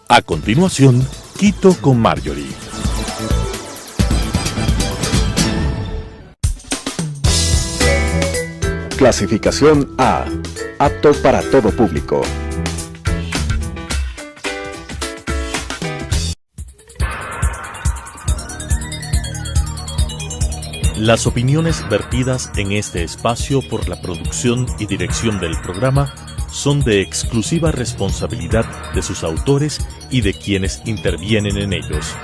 A continuación, Quito con Marjorie. Clasificación A. Apto para todo público. Las opiniones vertidas en este espacio por la producción y dirección del programa son de exclusiva responsabilidad de sus autores y de quienes intervienen en ellos.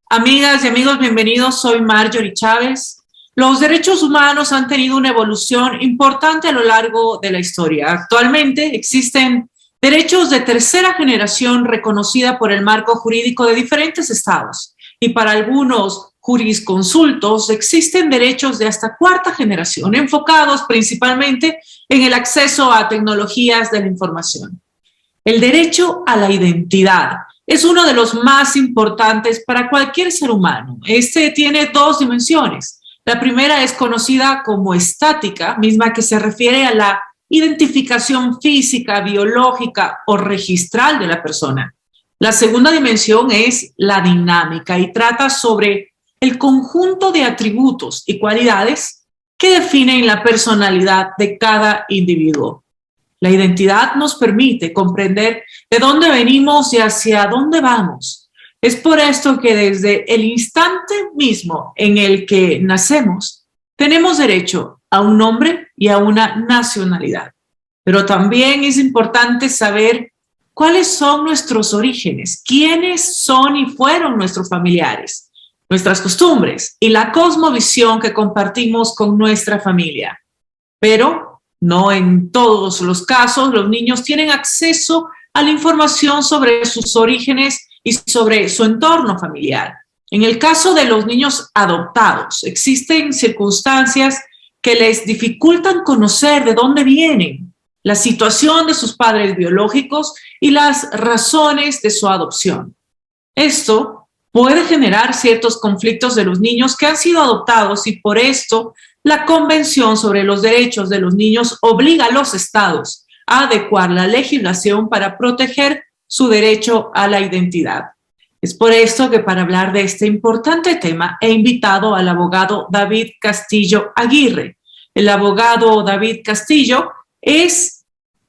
Amigas y amigos, bienvenidos. Soy Marjorie Chávez. Los derechos humanos han tenido una evolución importante a lo largo de la historia. Actualmente existen derechos de tercera generación reconocida por el marco jurídico de diferentes estados. Y para algunos jurisconsultos existen derechos de hasta cuarta generación, enfocados principalmente en el acceso a tecnologías de la información. El derecho a la identidad es uno de los más importantes para cualquier ser humano. Este tiene dos dimensiones. La primera es conocida como estática, misma que se refiere a la identificación física, biológica o registral de la persona. La segunda dimensión es la dinámica y trata sobre el conjunto de atributos y cualidades que definen la personalidad de cada individuo. La identidad nos permite comprender de dónde venimos y hacia dónde vamos. Es por esto que desde el instante mismo en el que nacemos, tenemos derecho a un nombre y a una nacionalidad. Pero también es importante saber cuáles son nuestros orígenes, quiénes son y fueron nuestros familiares, nuestras costumbres y la cosmovisión que compartimos con nuestra familia. Pero no en todos los casos los niños tienen acceso a la información sobre sus orígenes y sobre su entorno familiar. En el caso de los niños adoptados, existen circunstancias que les dificultan conocer de dónde vienen, la situación de sus padres biológicos y las razones de su adopción. Esto puede generar ciertos conflictos de los niños que han sido adoptados y por esto la Convención sobre los Derechos de los Niños obliga a los estados a adecuar la legislación para proteger su derecho a la identidad. Es por esto que para hablar de este importante tema he invitado al abogado David Castillo Aguirre. El abogado David Castillo es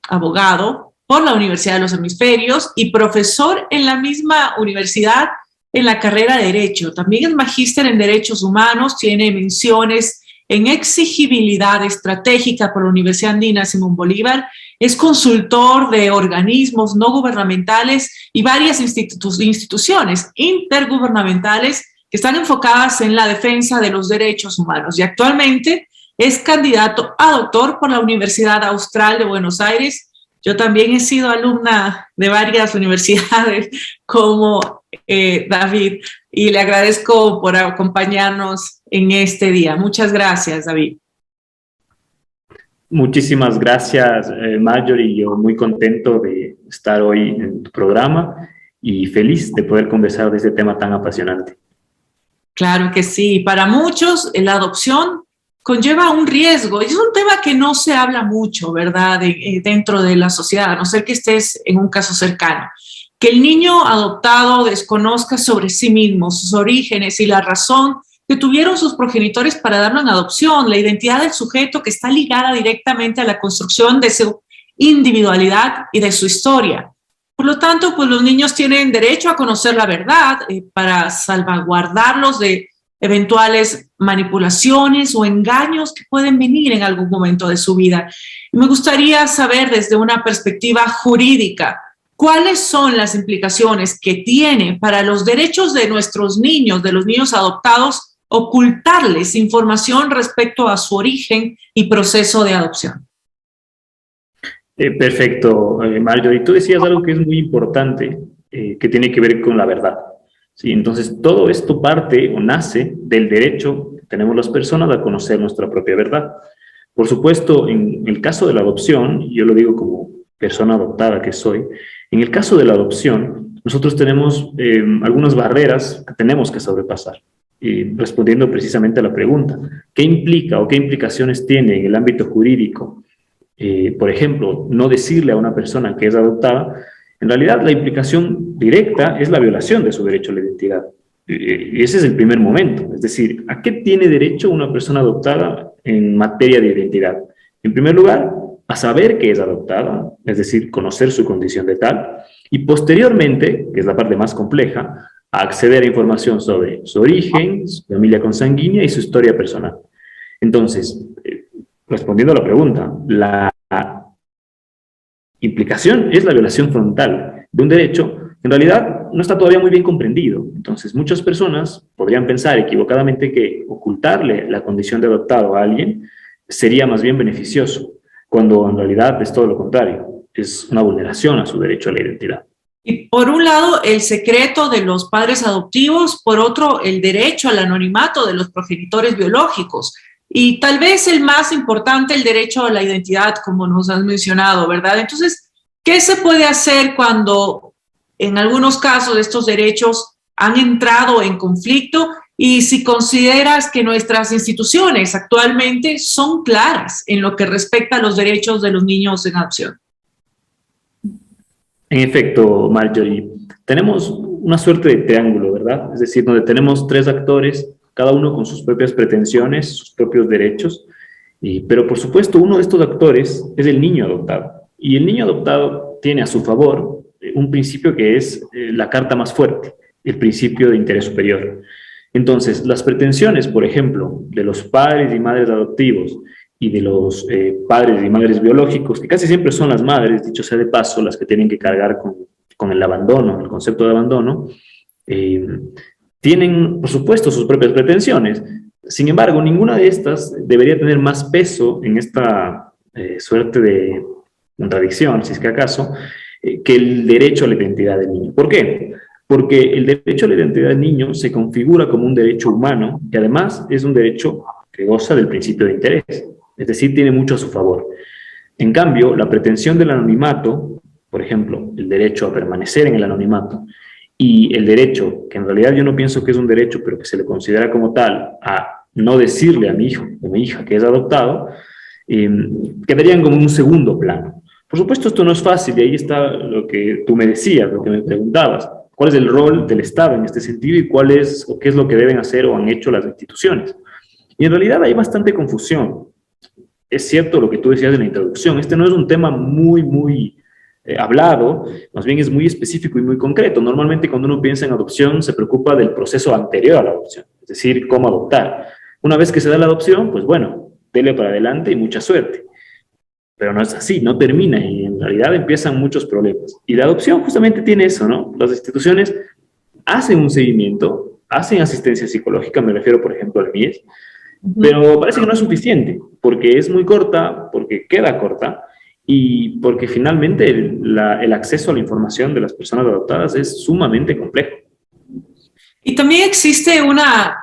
abogado por la Universidad de los Hemisferios y profesor en la misma universidad en la carrera de Derecho. También es magíster en Derechos Humanos, tiene menciones en exigibilidad estratégica por la Universidad Andina Simón Bolívar, es consultor de organismos no gubernamentales y varias instituciones intergubernamentales que están enfocadas en la defensa de los derechos humanos y actualmente es candidato a doctor por la Universidad Austral de Buenos Aires. Yo también he sido alumna de varias universidades como David y le agradezco por acompañarnos en este día. Muchas gracias, David. Muchísimas gracias, Marjorie. Yo muy contento de estar hoy en tu programa y feliz de poder conversar de este tema tan apasionante. Claro que sí. Para muchos, la adopción conlleva un riesgo y es un tema que no se habla mucho, ¿verdad?, dentro de la sociedad, a no ser que estés en un caso cercano. Que el niño adoptado desconozca sobre sí mismo, sus orígenes y la razón que tuvieron sus progenitores para darlo en adopción, la identidad del sujeto que está ligada directamente a la construcción de su individualidad y de su historia. Por lo tanto, pues los niños tienen derecho a conocer la verdad para salvaguardarlos de eventuales manipulaciones o engaños que pueden venir en algún momento de su vida. Me gustaría saber desde una perspectiva jurídica, ¿cuáles son las implicaciones que tiene para los derechos de nuestros niños, de los niños adoptados, ocultarles información respecto a su origen y proceso de adopción? Perfecto, Marjorie. Tú decías algo que es muy importante, que tiene que ver con la verdad. Sí, entonces, todo esto parte o nace del derecho que tenemos las personas a conocer nuestra propia verdad. Por supuesto, en el caso de la adopción, yo lo digo como persona adoptada que soy, en el caso de la adopción, nosotros tenemos algunas barreras que tenemos que sobrepasar. Y respondiendo precisamente a la pregunta, ¿qué implica o qué implicaciones tiene en el ámbito jurídico? Por ejemplo, no decirle a una persona que es adoptada, en realidad la implicación directa es la violación de su derecho a la identidad. Ese es el primer momento, es decir, ¿a qué tiene derecho una persona adoptada en materia de identidad? En primer lugar, a saber que es adoptada, es decir, conocer su condición de tal, y posteriormente, que es la parte más compleja, a acceder a información sobre su origen, su familia consanguínea y su historia personal. Entonces, respondiendo a la pregunta, la implicación es la violación frontal de un derecho que en realidad no está todavía muy bien comprendido. Entonces, muchas personas podrían pensar equivocadamente que ocultarle la condición de adoptado a alguien sería más bien beneficioso, cuando en realidad es todo lo contrario, es una vulneración a su derecho a la identidad. Y por un lado, el secreto de los padres adoptivos, por otro, el derecho al anonimato de los progenitores biológicos. Y tal vez el más importante, el derecho a la identidad, como nos has mencionado, ¿verdad? Entonces, ¿qué se puede hacer cuando en algunos casos estos derechos han entrado en conflicto? Y si consideras que nuestras instituciones actualmente son claras en lo que respecta a los derechos de los niños en adopción. En efecto, Marjorie, tenemos una suerte de triángulo, ¿verdad? Es decir, donde tenemos tres actores, cada uno con sus propias pretensiones, sus propios derechos, pero por supuesto uno de estos actores es el niño adoptado. Y el niño adoptado tiene a su favor un principio que es la carta más fuerte, el principio de interés superior. Entonces, las pretensiones, por ejemplo, de los padres y madres adoptivos y de los padres y madres biológicos, que casi siempre son las madres, dicho sea de paso, las que tienen que cargar con el abandono, el concepto de abandono, tienen, por supuesto, sus propias pretensiones. Sin embargo, ninguna de estas debería tener más peso en esta suerte de contradicción, si es que acaso, que el derecho a la identidad del niño. ¿Por qué? Porque el derecho a la identidad del niño se configura como un derecho humano, que además es un derecho que goza del principio de interés, es decir, tiene mucho a su favor. En cambio, la pretensión del anonimato, por ejemplo, el derecho a permanecer en el anonimato, y el derecho, que en realidad yo no pienso que es un derecho, pero que se le considera como tal, a no decirle a mi hijo o mi hija que es adoptado, quedarían como en un segundo plano. Por supuesto, esto no es fácil, y ahí está lo que tú me decías, lo que me preguntabas. ¿Cuál es el rol del Estado en este sentido y cuál es o qué es lo que deben hacer o han hecho las instituciones? Y en realidad hay bastante confusión. Es cierto lo que tú decías en la introducción, este no es un tema muy hablado, más bien es muy específico y muy concreto. Normalmente cuando uno piensa en adopción se preocupa del proceso anterior a la adopción, es decir, cómo adoptar. Una vez que se da la adopción, pues bueno, dele para adelante y mucha suerte. Pero no es así, no termina y en realidad empiezan muchos problemas. Y la adopción justamente tiene eso, ¿no? Las instituciones hacen un seguimiento, hacen asistencia psicológica, me refiero por ejemplo al MIES, pero parece que no es suficiente, porque es muy corta, porque queda corta, y porque finalmente el acceso a la información de las personas adoptadas es sumamente complejo. Y también existe una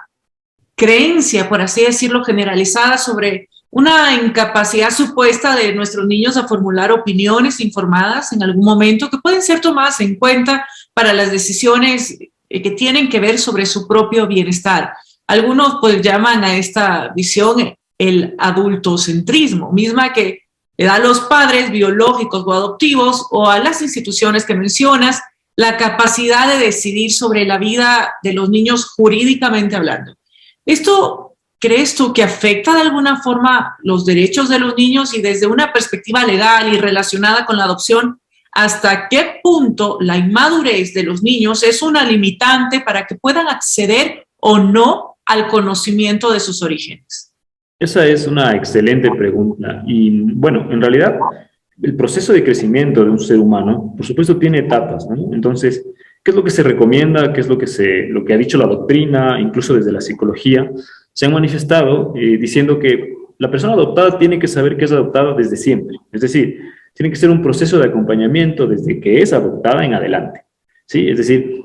creencia, por así decirlo, generalizada sobre una incapacidad supuesta de nuestros niños a formular opiniones informadas en algún momento que pueden ser tomadas en cuenta para las decisiones que tienen que ver sobre su propio bienestar. Algunos pues llaman a esta visión el adultocentrismo, misma que le da a los padres biológicos o adoptivos o a las instituciones que mencionas la capacidad de decidir sobre la vida de los niños jurídicamente hablando. ¿Esto crees tú que afecta de alguna forma los derechos de los niños y desde una perspectiva legal y relacionada con la adopción, hasta qué punto la inmadurez de los niños es una limitante para que puedan acceder o no al conocimiento de sus orígenes? Esa es una excelente pregunta y bueno, en realidad el proceso de crecimiento de un ser humano, por supuesto, tiene etapas, ¿no? Entonces, ¿qué es lo que se recomienda? ¿Qué es lo que ha dicho la doctrina, incluso desde la psicología? Se han manifestado diciendo que la persona adoptada tiene que saber que es adoptada desde siempre. Es decir, tiene que ser un proceso de acompañamiento desde que es adoptada en adelante, ¿sí? Es decir,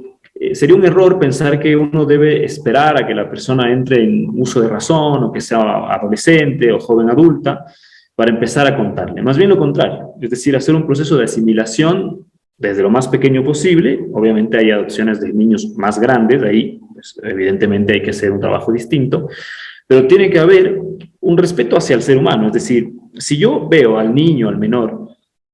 sería un error pensar que uno debe esperar a que la persona entre en uso de razón o que sea adolescente o joven adulta para empezar a contarle. Más bien lo contrario, es decir, hacer un proceso de asimilación desde lo más pequeño posible. Obviamente hay adopciones de niños más grandes, ahí pues, evidentemente hay que hacer un trabajo distinto, pero tiene que haber un respeto hacia el ser humano. Es decir, si yo veo al niño, al menor,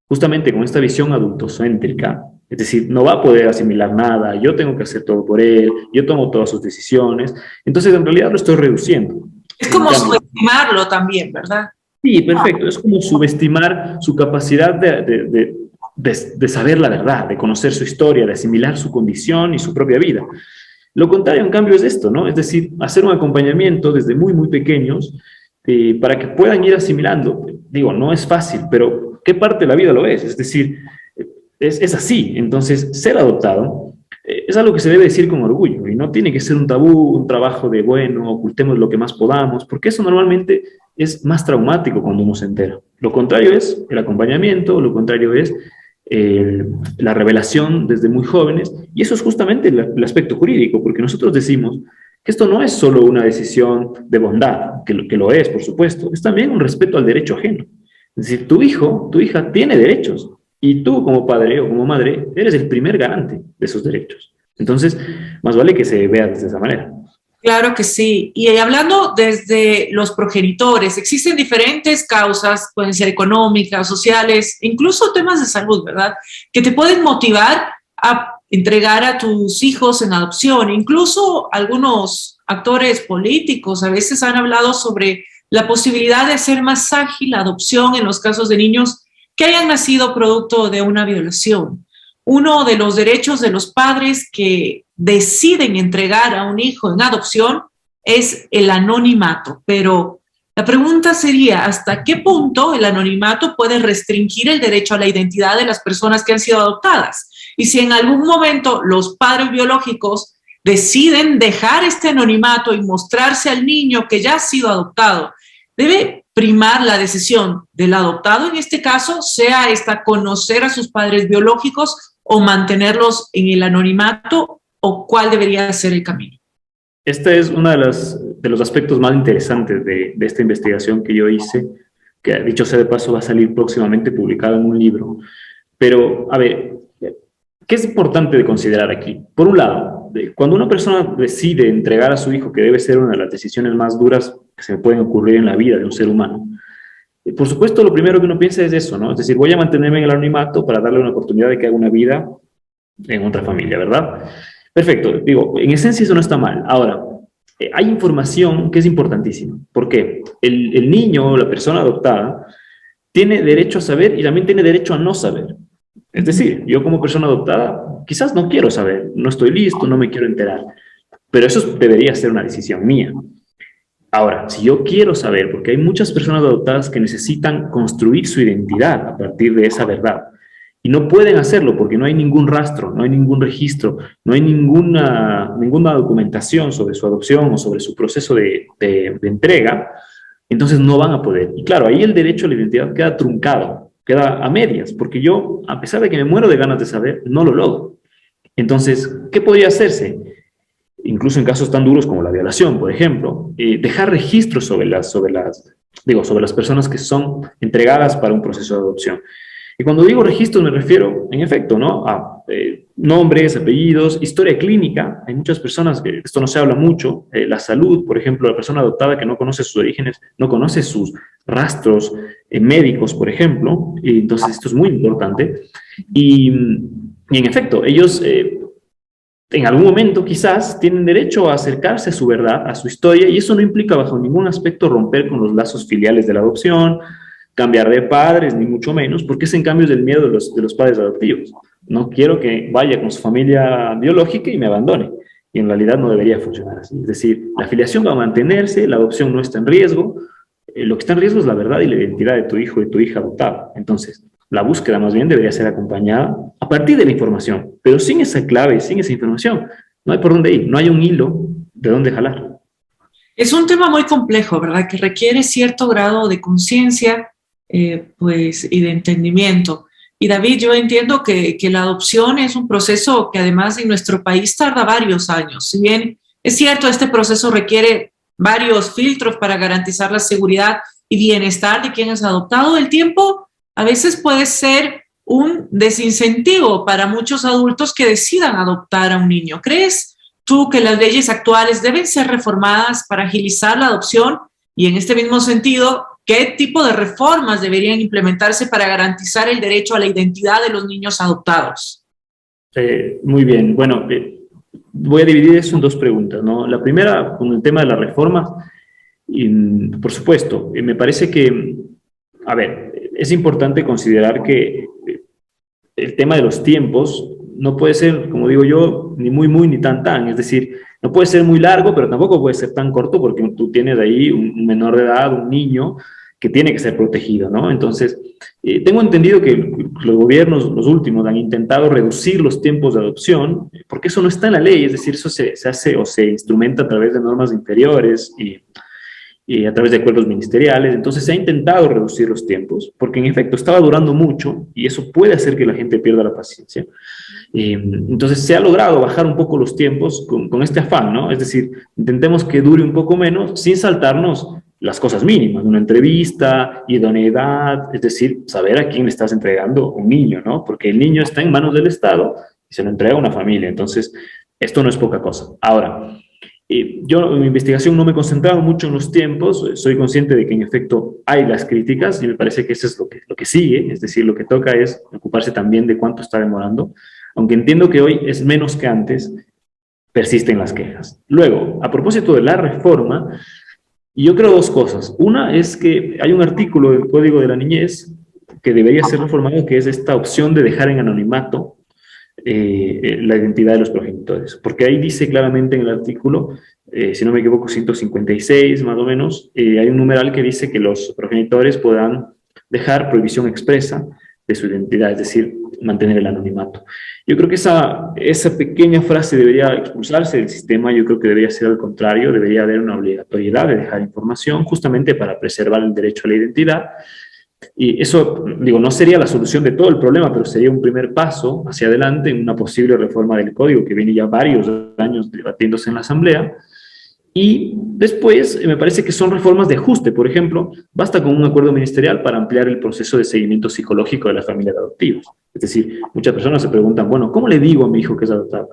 justamente con esta visión adultocéntrica, es decir, no va a poder asimilar nada, yo tengo que hacer todo por él, yo tomo todas sus decisiones, entonces en realidad lo estoy reduciendo. Es como subestimarlo también, ¿verdad? Sí, perfecto, es como subestimar su capacidad de saber la verdad, de conocer su historia, de asimilar su condición y su propia vida. Lo contrario, en cambio, es esto, ¿no? Es decir, hacer un acompañamiento desde muy, muy pequeños para que puedan ir asimilando. Digo, no es fácil, pero ¿qué parte de la vida lo es? Es decir, es así. Entonces, ser adoptado es algo que se debe decir con orgullo y no tiene que ser un tabú, un trabajo de, bueno, ocultemos lo que más podamos, porque eso normalmente es más traumático cuando uno se entera. Lo contrario es el acompañamiento, lo contrario es la revelación desde muy jóvenes, y eso es justamente el aspecto jurídico, porque nosotros decimos que esto no es solo una decisión de bondad, que lo es, por supuesto, es también un respeto al derecho ajeno. Es decir, tu hijo, tu hija tiene derechos, y tú como padre o como madre eres el primer garante de esos derechos. Entonces, más vale que se vea de esa manera. Claro que sí. Y hablando desde los progenitores, existen diferentes causas, pueden ser económicas, sociales, incluso temas de salud, ¿verdad? Que te pueden motivar a entregar a tus hijos en adopción. Incluso algunos actores políticos a veces han hablado sobre la posibilidad de hacer más ágil la adopción en los casos de niños que hayan nacido producto de una violación. Uno de los derechos de los padres que deciden entregar a un hijo en adopción es el anonimato, pero la pregunta sería, ¿hasta qué punto el anonimato puede restringir el derecho a la identidad de las personas que han sido adoptadas? Y si en algún momento los padres biológicos deciden dejar este anonimato y mostrarse al niño que ya ha sido adoptado, ¿debe primar la decisión del adoptado en este caso, sea esta conocer a sus padres biológicos o mantenerlos en el anonimato, o cuál debería ser el camino? Este es uno de los aspectos más interesantes de esta investigación que yo hice, que dicho sea de paso va a salir próximamente publicado en un libro. Pero, a ver, ¿qué es importante de considerar aquí? Por un lado, cuando una persona decide entregar a su hijo, que debe ser una de las decisiones más duras que se me pueden ocurrir en la vida de un ser humano, por supuesto, lo primero que uno piensa es eso, ¿no? Es decir, voy a mantenerme en el anonimato para darle una oportunidad de que haga una vida en otra familia, ¿verdad? Perfecto, digo, en esencia eso no está mal. Ahora, hay información que es importantísima. ¿Por qué? El niño o la persona adoptada tiene derecho a saber y también tiene derecho a no saber. Es decir, yo como persona adoptada quizás no quiero saber, no estoy listo, no me quiero enterar, pero eso debería ser una decisión mía. Ahora, si yo quiero saber, porque hay muchas personas adoptadas que necesitan construir su identidad a partir de esa verdad, y no pueden hacerlo porque no hay ningún rastro, no hay ningún registro, no hay ninguna documentación sobre su adopción o sobre su proceso de entrega, entonces no van a poder. Y claro, ahí el derecho a la identidad queda truncado, queda a medias, porque yo, a pesar de que me muero de ganas de saber, no lo logro. Entonces, ¿qué podría hacerse? Incluso en casos tan duros como la violación, por ejemplo, dejar registros sobre las personas que son entregadas para un proceso de adopción. Y cuando digo registros me refiero, en efecto, ¿no? A nombres, apellidos, historia clínica. Hay muchas personas que esto no se habla mucho. La salud, por ejemplo, la persona adoptada que no conoce sus orígenes, no conoce sus rastros médicos, por ejemplo. Y entonces esto es muy importante. Y en efecto, ellos en algún momento quizás tienen derecho a acercarse a su verdad, a su historia, y eso no implica bajo ningún aspecto romper con los lazos filiales de la adopción, cambiar de padres, ni mucho menos, porque es en cambio del miedo de los padres adoptivos. No quiero que vaya con su familia biológica y me abandone, y en realidad no debería funcionar así. Es decir, la filiación va a mantenerse, la adopción no está en riesgo, lo que está en riesgo es la verdad y la identidad de tu hijo y tu hija adoptada. Entonces, la búsqueda más bien debería ser acompañada a partir de la información, pero sin esa clave, sin esa información, no hay por dónde ir, no hay un hilo de dónde jalar. Es un tema muy complejo, ¿verdad? Que requiere cierto grado de conciencia, pues, y de entendimiento. Y David, yo entiendo que la adopción es un proceso que además en nuestro país tarda varios años. Si bien es cierto, este proceso requiere varios filtros para garantizar la seguridad y bienestar de quien es adoptado, el tiempo a veces puede ser un desincentivo para muchos adultos que decidan adoptar a un niño. ¿Crees tú que las leyes actuales deben ser reformadas para agilizar la adopción? Y en este mismo sentido, ¿qué tipo de reformas deberían implementarse para garantizar el derecho a la identidad de los niños adoptados? Muy bien. Bueno, voy a dividir eso en dos preguntas, ¿no? La primera, con el tema de la reforma, por supuesto, me parece que, a ver, es importante considerar que el tema de los tiempos no puede ser, como digo yo, ni muy, muy, ni tan, tan. Es decir, no puede ser muy largo, pero tampoco puede ser tan corto porque tú tienes ahí un menor de edad, un niño que tiene que ser protegido, ¿no? Entonces, tengo entendido que los gobiernos, los últimos, han intentado reducir los tiempos de adopción, porque eso no está en la ley, es decir, eso se hace o se instrumenta a través de normas inferiores y a través de acuerdos ministeriales. Entonces se ha intentado reducir los tiempos, porque en efecto estaba durando mucho y eso puede hacer que la gente pierda la paciencia. Entonces se ha logrado bajar un poco los tiempos con este afán, ¿no? Es decir, intentemos que dure un poco menos sin saltarnos las cosas mínimas, una entrevista, idoneidad, es decir, saber a quién le estás entregando un niño, ¿no? Porque el niño está en manos del Estado y se lo entrega a una familia. Entonces, esto no es poca cosa. Ahora, yo en mi investigación no me he concentrado mucho en los tiempos, soy consciente de que en efecto hay las críticas y me parece que eso es lo que sigue, es decir, lo que toca es ocuparse también de cuánto está demorando, aunque entiendo que hoy es menos que antes, persisten las quejas. Luego, a propósito de la reforma, yo creo dos cosas. Una es que hay un artículo del Código de la Niñez que debería ser reformado, que es esta opción de dejar en anonimato la identidad de los progenitores, porque ahí dice claramente en el artículo, si no me equivoco, 156 más o menos, hay un numeral que dice que los progenitores podrán dejar prohibición expresa de su identidad, es decir, mantener el anonimato. Yo creo que esa pequeña frase debería expulsarse del sistema, yo creo que debería ser al contrario, debería haber una obligatoriedad de dejar información justamente para preservar el derecho a la identidad. Y eso, digo, no sería la solución de todo el problema, pero sería un primer paso hacia adelante en una posible reforma del código que viene ya varios años debatiéndose en la Asamblea. Y después, me parece que son reformas de ajuste. Por ejemplo, basta con un acuerdo ministerial para ampliar el proceso de seguimiento psicológico de las familias adoptivas. Es decir, muchas personas se preguntan, bueno, ¿cómo le digo a mi hijo que es adoptado?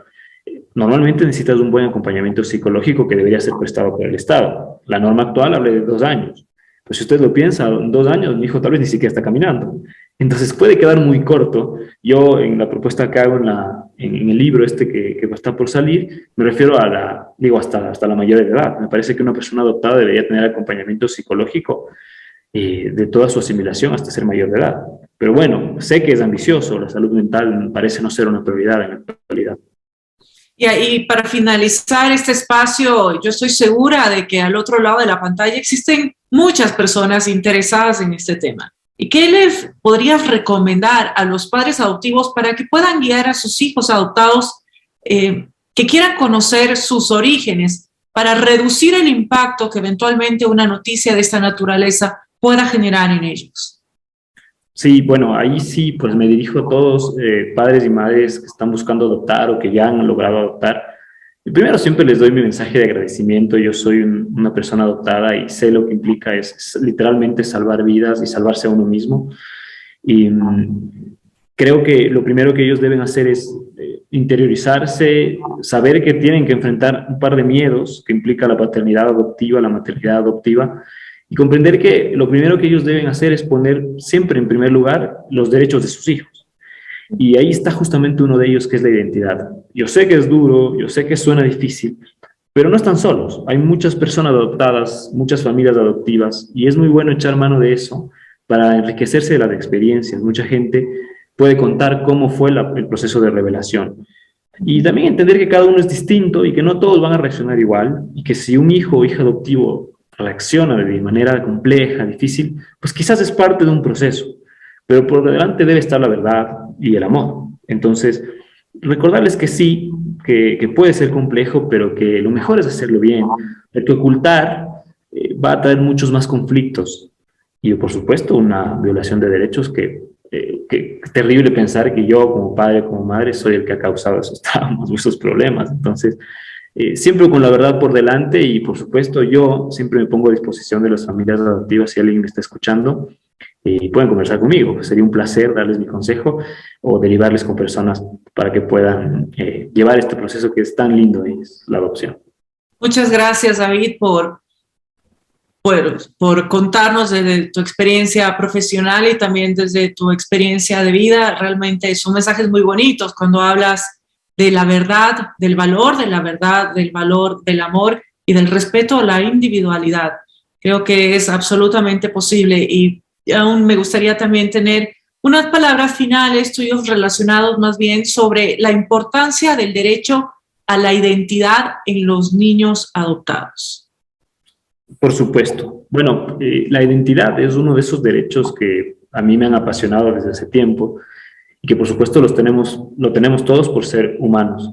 Normalmente necesitas un buen acompañamiento psicológico que debería ser prestado por el Estado. La norma actual habla de 2 años. Pues si usted lo piensa, en 2 años mi hijo tal vez ni siquiera está caminando. Entonces puede quedar muy corto. Yo en la propuesta que hago en el libro que va a estar por salir, me refiero a hasta la mayor edad. Me parece que una persona adoptada debería tener acompañamiento psicológico de toda su asimilación hasta ser mayor de edad. Pero bueno, sé que es ambicioso, la salud mental parece no ser una prioridad en la actualidad. Y para finalizar este espacio, yo estoy segura de que al otro lado de la pantalla existen muchas personas interesadas en este tema. ¿Y qué les podrías recomendar a los padres adoptivos para que puedan guiar a sus hijos adoptados que quieran conocer sus orígenes para reducir el impacto que eventualmente una noticia de esta naturaleza pueda generar en ellos? Sí, bueno, ahí sí, pues me dirijo a todos padres y madres que están buscando adoptar o que ya han logrado adoptar. Y primero siempre les doy mi mensaje de agradecimiento. Yo soy una persona adoptada y sé lo que implica es literalmente salvar vidas y salvarse a uno mismo. Y creo que lo primero que ellos deben hacer es interiorizarse, saber que tienen que enfrentar un par de miedos que implica la paternidad adoptiva, la maternidad adoptiva, y comprender que lo primero que ellos deben hacer es poner siempre en primer lugar los derechos de sus hijos. Y ahí está justamente uno de ellos, que es la identidad. Yo sé que es duro, yo sé que suena difícil, pero no están solos. Hay muchas personas adoptadas, muchas familias adoptivas, y es muy bueno echar mano de eso para enriquecerse de las experiencias. Mucha gente puede contar cómo fue el proceso de revelación. Y también entender que cada uno es distinto y que no todos van a reaccionar igual, y que si un hijo o hija adoptivo reacciona de manera compleja, difícil, pues quizás es parte de un proceso, pero por delante debe estar la verdad y el amor. Entonces, recordarles que sí, que puede ser complejo, pero que lo mejor es hacerlo bien, porque ocultar va a traer muchos más conflictos y, por supuesto, una violación de derechos que es terrible pensar que yo, como padre, como madre, soy el que ha causado esos traumas o esos problemas. Entonces, siempre con la verdad por delante y, por supuesto, yo siempre me pongo a disposición de las familias adoptivas si alguien me está escuchando y pueden conversar conmigo. Sería un placer darles mi consejo o derivarles con personas para que puedan llevar este proceso que es tan lindo, es la adopción. Muchas gracias, David, por contarnos desde tu experiencia profesional y también desde tu experiencia de vida. Realmente son mensajes muy bonitos cuando hablas de la verdad, del valor de la verdad, del valor del amor y del respeto a la individualidad. Creo que es absolutamente posible y aún me gustaría también tener unas palabras finales tuyos relacionados más bien sobre la importancia del derecho a la identidad en los niños adoptados. Por supuesto. Bueno, la identidad es uno de esos derechos que a mí me han apasionado desde hace tiempo y que por supuesto lo tenemos todos por ser humanos.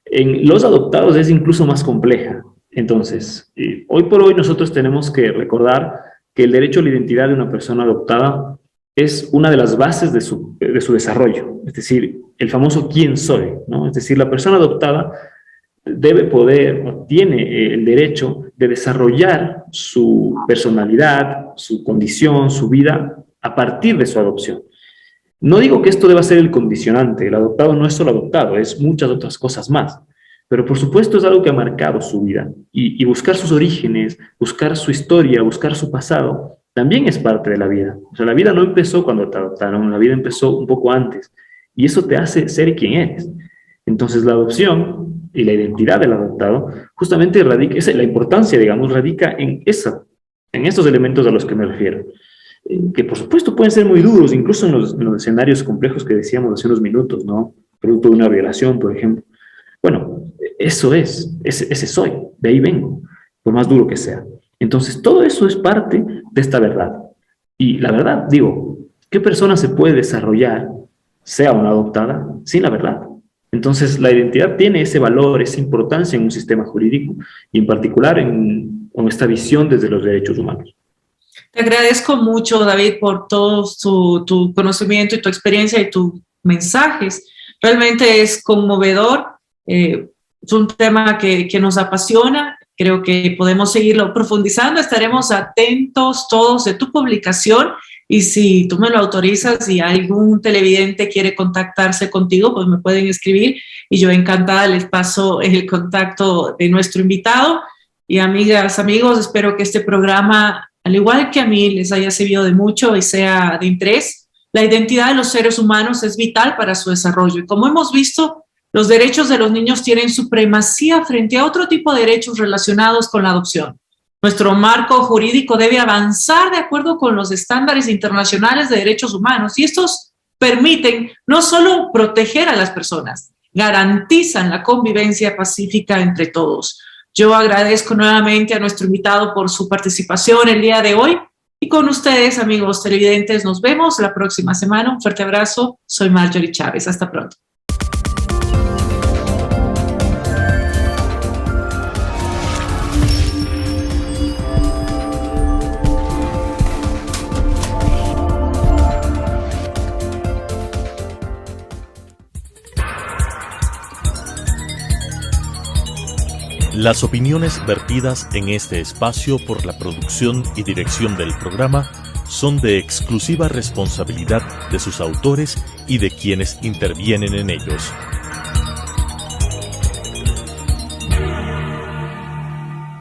En los adoptados es incluso más compleja. Entonces, hoy por hoy nosotros tenemos que recordar que el derecho a la identidad de una persona adoptada es una de las bases de su desarrollo, es decir, el famoso quién soy, ¿no? Es decir, la persona adoptada debe poder o tiene el derecho de desarrollar su personalidad, su condición, su vida a partir de su adopción. No digo que esto deba ser el condicionante, el adoptado no es solo adoptado, es muchas otras cosas más, pero por supuesto es algo que ha marcado su vida y buscar sus orígenes, buscar su historia, buscar su pasado, también es parte de la vida. O sea, la vida no empezó cuando te adoptaron, la vida empezó un poco antes y eso te hace ser quien eres. Entonces la adopción y la identidad del adoptado justamente radica, la importancia, digamos, radica en estos elementos a los que me refiero. Que por supuesto pueden ser muy duros, incluso en los escenarios complejos que decíamos hace unos minutos, ¿no? Producto de una violación, por ejemplo. Bueno, ese soy, de ahí vengo, por más duro que sea. Entonces, todo eso es parte de esta verdad. Y la verdad, digo, ¿qué persona se puede desarrollar, sea una adoptada, sin la verdad? Entonces, la identidad tiene ese valor, esa importancia en un sistema jurídico y en particular con esta visión desde los derechos humanos. Te agradezco mucho, David, por todo tu conocimiento y tu experiencia y tus mensajes. Realmente es conmovedor. Es un tema que nos apasiona. Creo que podemos seguirlo profundizando. Estaremos atentos todos de tu publicación y si tú me lo autorizas y algún televidente quiere contactarse contigo, pues me pueden escribir y yo encantada les paso el contacto de nuestro invitado. Y amigas, amigos, espero que este programa, al igual que a mí, les haya servido de mucho y sea de interés. La identidad de los seres humanos es vital para su desarrollo y como hemos visto, los derechos de los niños tienen supremacía frente a otro tipo de derechos relacionados con la adopción. Nuestro marco jurídico debe avanzar de acuerdo con los estándares internacionales de derechos humanos y estos permiten no solo proteger a las personas, garantizan la convivencia pacífica entre todos. Yo agradezco nuevamente a nuestro invitado por su participación el día de hoy y con ustedes, amigos televidentes, nos vemos la próxima semana. Un fuerte abrazo. Soy Marjorie Chávez. Hasta pronto. Las opiniones vertidas en este espacio por la producción y dirección del programa son de exclusiva responsabilidad de sus autores y de quienes intervienen en ellos.